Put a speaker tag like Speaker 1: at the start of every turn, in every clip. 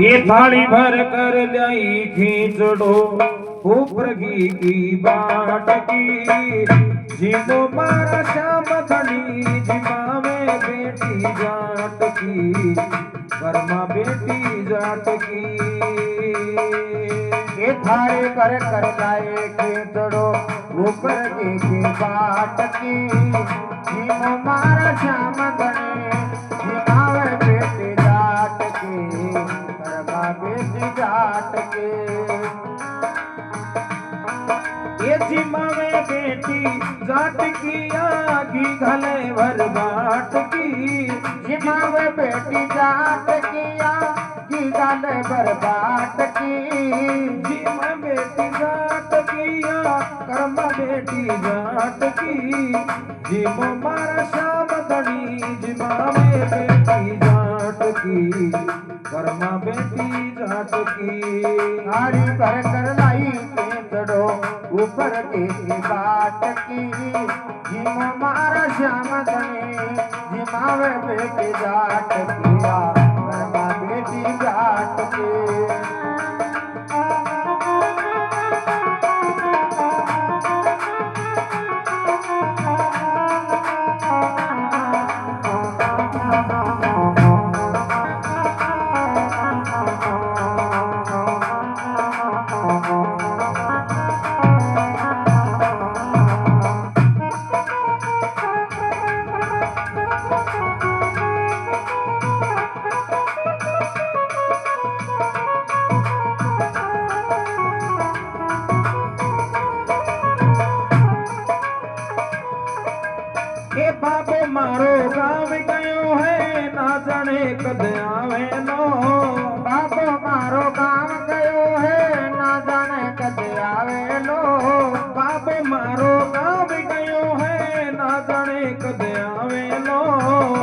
Speaker 1: ये थाली भर कर लाई खींचड़ो ऊपर घी की बाट की जीवो मारा श्याम धनी जिमा में बेटी जाट की कर्मा बेटी जाट की
Speaker 2: ये थाली भर कर लाई खींचड़ो ऊपर घी की बाट की जीवो मारा श्याम धनी जिमा में बेटी जाट की बेटी जाट के
Speaker 1: ये जिमा में बेटी जाट की आगी घले भर बाट की
Speaker 2: जिमा में बेटी जाट की आगी घले भर बाट की
Speaker 1: जिमा बेटी जाट की कर्म बेटी जाट की जिमो मारा श्याम धनी जिमा में बेटी जाट की कर्मा बेटी जाट की
Speaker 2: थाली भर कर लाई खींचड़ो ऊपर की बाट की जिमो मारा श्याम धनी जिमा में बेटी जाट किया कर्मा बेटी जाट की
Speaker 1: के बाबो मारो गाँव गयो है ना जाने कद आवे नो
Speaker 2: बाबो मारो गाँव गयो है ना जाने कद आवे लो
Speaker 1: बाबो मारो गाँव गयो है ना जाने कद आवे लो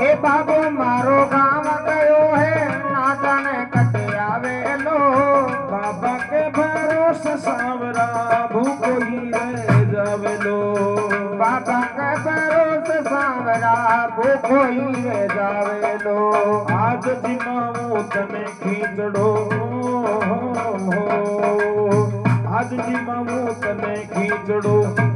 Speaker 2: हे बाबो मारो गाँव गयो है ना जाने कद आवे लो
Speaker 1: बाबा के भरोसे सावरा भूखो ही रह जावे लो
Speaker 2: बाबा के भरोसे सांवरा भूखो ही रह जावे लो
Speaker 1: आज जिमाऊ तने खींचड़ो आज जिमाऊ तने खींचड़ो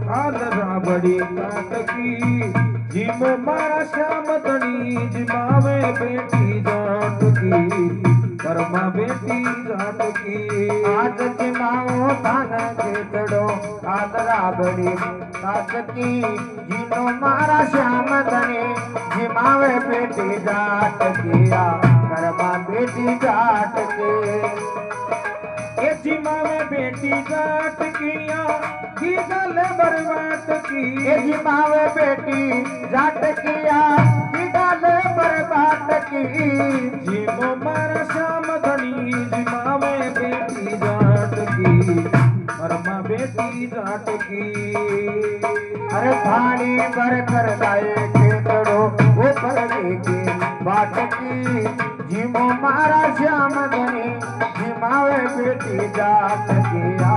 Speaker 1: काल राबड़ी काट की जिमो मारा श्याम धनी जिमावे बेटी जाट की कर्मा बेटी जाट की
Speaker 2: आज जिमाओ धन खींचड़ो कादरा बड़ी काट की जिनो मारा श्याम धनी जिमावे बेटी जाट किया कर्मा बेटी जाट के
Speaker 1: ये जिमावे बेटी जाट किया की गल बरबाद की
Speaker 2: ये जिमावे बेटी जाट किया की डाले बर्बाद की
Speaker 1: जिमो मारा श्याम धनी जिमावे बेटी जाट की कर्मा बेटी जाट की
Speaker 2: अरे थाली भर कर लाए खेतड़ो ऊपर लेके बाट की जिमो मारा श्याम धनी जिमावे बेटी जाट किया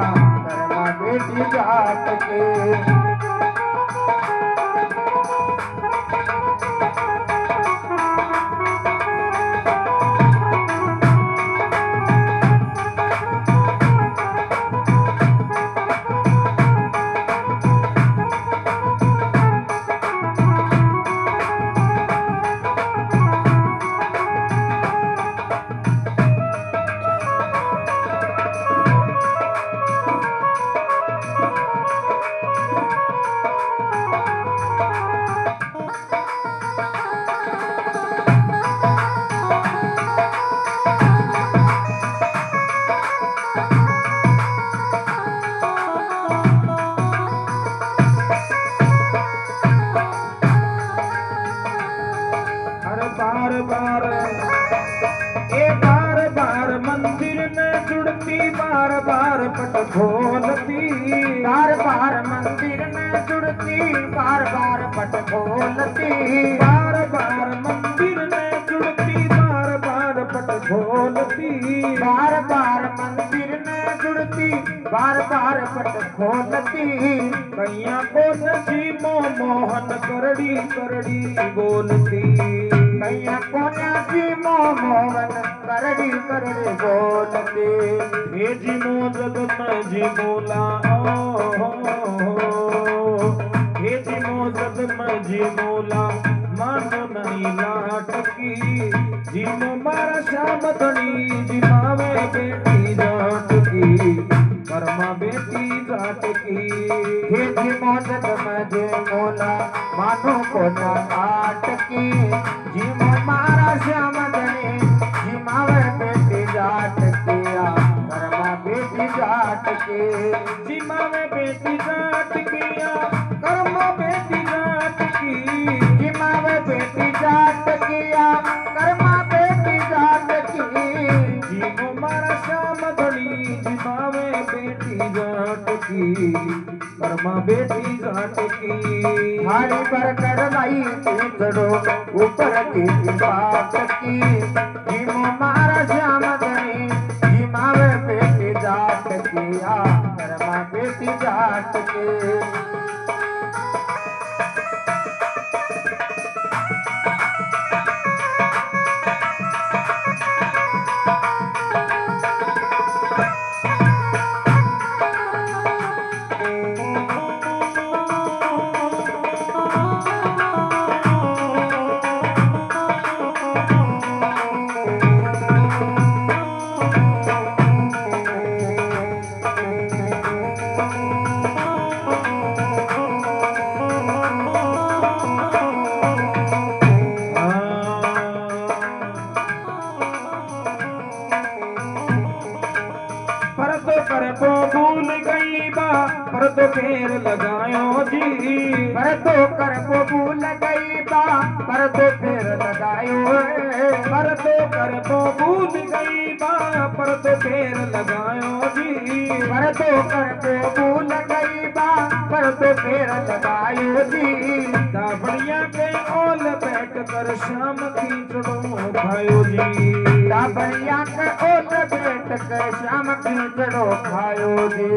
Speaker 2: कर्मा बेटी जाट के
Speaker 1: पट खोलती
Speaker 2: बार बार मंदिर में जुड़ती बार बार पट खोलती
Speaker 1: बार बार मंदिर में जुड़ती बार बार पट खोलती
Speaker 2: बार बार मंदिर में जुड़ती बार बार पट खोलती
Speaker 1: कैया को नसीमो मोहन करड़ी करड़ी बोलती
Speaker 2: कैया कोण्याची मोहन करडी करडे बोलते
Speaker 1: हे जी मोजत माझी बोला हे जी मोजत माझी बोला मानो नाही लाटकी जी मारा श्याम धनी जी मावे बेटी जाटकी कर्मा बेटी जाटकी
Speaker 2: हे जी मोजत माझे मोला मानो कोणा आटकी जी मारा श्याम धनी जी मावे बेटी जाटकिया कर्मा बेटी जाटके
Speaker 1: जी मावे बेटी जाटकिया कर्मा बेटी जाटकी
Speaker 2: जिमावे बेटी जाटकिया कर्मा बेटी जाटकी
Speaker 1: जीवो मारा श्याम धनी जिमावे बेटी जाटकी कर्मा बेटी जाटकी
Speaker 2: थारी पर कर लाई चढ़ो ऊपर की बाटकी जिमो मारा श्याम धनी जिमावे बेटी जाटकिया कर्मा बेटी जाटकी
Speaker 1: भूल गई बा पर तो फेर लगायो जी
Speaker 2: पर तो कर भूल गई बा पर तो फेर लगायो
Speaker 1: पर तो कर भूल गई बा पर तो फेर लगायो जी
Speaker 2: पर तो कर भूल गई बा पर तो फेर लगायो जी
Speaker 1: दाबड़िया के ओल बैठ कर शाम खींचड़ो खायो जी
Speaker 2: दाबड़िया के ओल बैठ कर शाम खींचड़ो खायो जी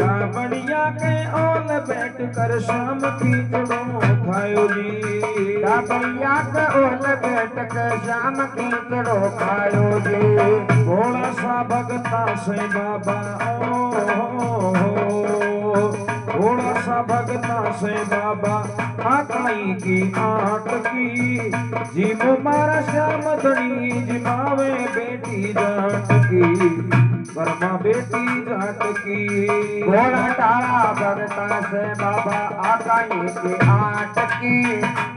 Speaker 1: दाबड़िया के ओल बैठ कर शाम खींचड़ो खायो जी
Speaker 2: दाबड़िया के ओल बैठ कर शाम खींचड़ो खायो जी
Speaker 1: भोला सा भगता से बाबा थोड़ा सा भगता से बाबा आकाई की आट की जीव मारा श्याम धनी जिमावे बेटी जाट की कर्मा बेटी जाट की
Speaker 2: घोड़ा टाला भगता से बाबा आकाई की आट की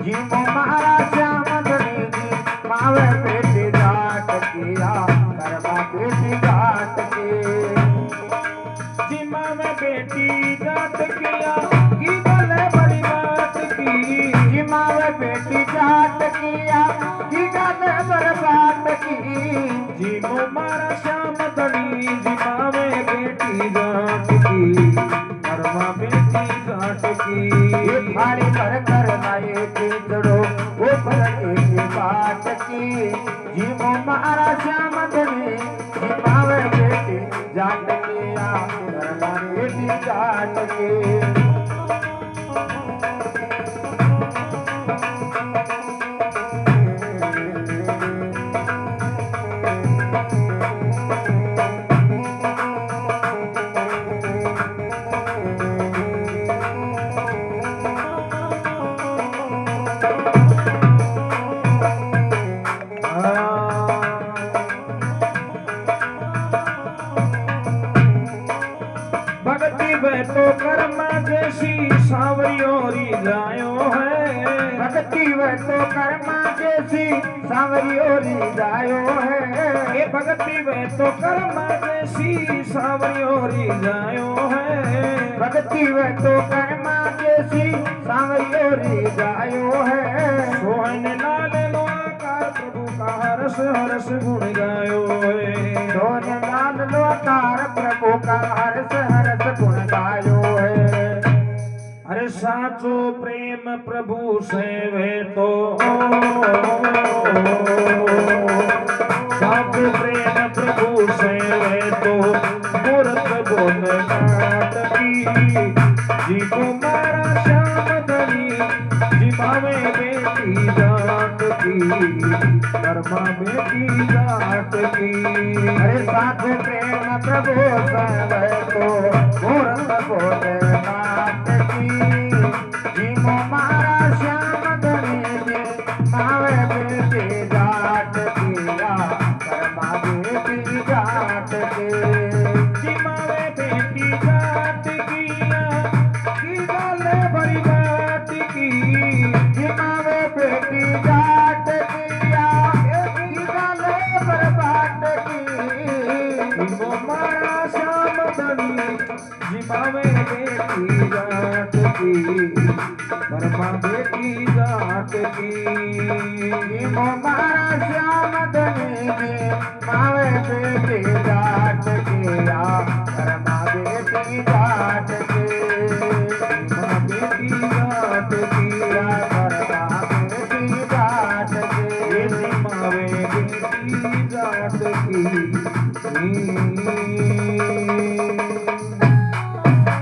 Speaker 2: जीव मारा श्याम धनी जी मावे बेटी जाट किया कर्मा बेटी जाट की
Speaker 1: जिमा में बेटी जाट किया की गले बड़ी बात की
Speaker 2: जिमा में बेटी जाट किया की गले बड़ी बात की
Speaker 1: जीवो मारा श्याम धनी जिमा में बेटी जाट की कर्मा बेटी जाट की
Speaker 2: भारी पर कर लाए खींचड़ो ऊपर की बात की जीवो मारा श्याम धनी जिमा में बेटी जाट किया कर्मा बेटी जाट की
Speaker 1: भक्ति वे तो कर्मा जैसी सावरियोरी जायो है
Speaker 2: भक्ति व तो कर्मा जैसी सांवरी ओरी जायो है
Speaker 1: ये भक्ति वे तो कर्मा जैसी सावरियोरी जायो है
Speaker 2: भक्ति व तो कर्मा जैसी सांवरी ओरी जायो है
Speaker 1: सोहन लाल लोकार प्रभु का हरस हरस गुण गायो है
Speaker 2: सोन लाल लोकार प्रभु का हरस हरस गुण गायो है
Speaker 1: अरे साचो प्रेम प्रभु से वे तो साचो प्रेम प्रभु से वे तो मूर्त गुण गात की जीवो मारा श्याम धनी जिमावे बेटी जाट की कर्मा बेटी जाट की।
Speaker 2: अरे साथ प्रेम प्रभु सर्व को मूर्त बोले नाथ की जीमो मारा श्याम धनी जी मावे बेटी जाट किया कर्मा बेटी जाट के
Speaker 1: जिमावे बेटी जाट किया की गाले भरी बाट की।
Speaker 2: जिमावे बेटी जाट किया की गाले बर्बाद की
Speaker 1: जीमो मारा श्याम धनी जिमावे बेटी जाट की कर्मा बेटी जाट की।
Speaker 2: जीमो मारा श्याम धनी जी मावे बेटी जाट किया कर्मा बेटी जाट के
Speaker 1: कर्मा बेटी जाट किया
Speaker 2: कर्मा बेटी जाट के
Speaker 1: जिमावे बेटी जाट की।